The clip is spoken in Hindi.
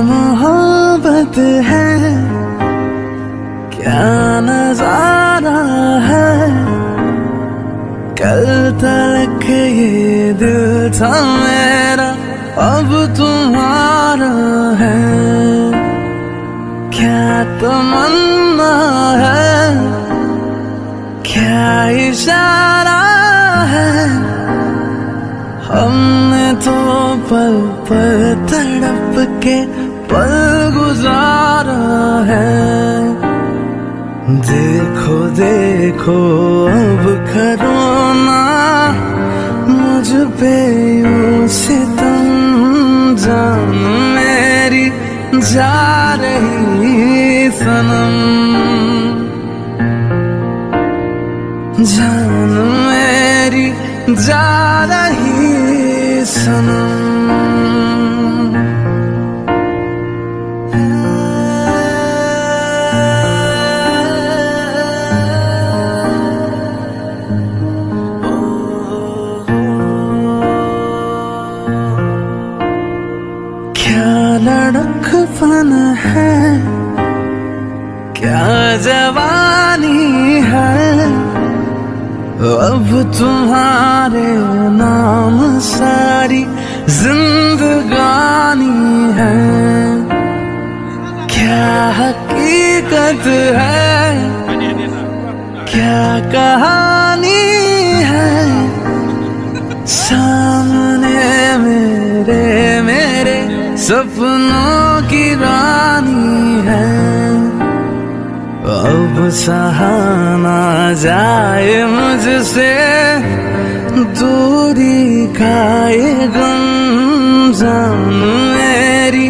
मोहब्बत है, क्या नजारा है। कल तक ये दिल था मेरा, अब तुम्हारा है। क्या तमन्ना है, क्या इशारा है। हमने तो पल पल तड़प के पल गुजारा है। देखो देखो अब करो ना मुझ पे यूं सितम, जान मेरी जा रही सनम, जान मेरी जा रही सनम। क्या लड़कपन है, क्या जवानी है। अब तुम्हारे नाम सारी जिंदगानी है। क्या हकीकत है, क्या कहानी है। सामने मेरे सपनों की रानी है। अब सहा ना जाए मुझसे दूरी का ये गम, जान मेरी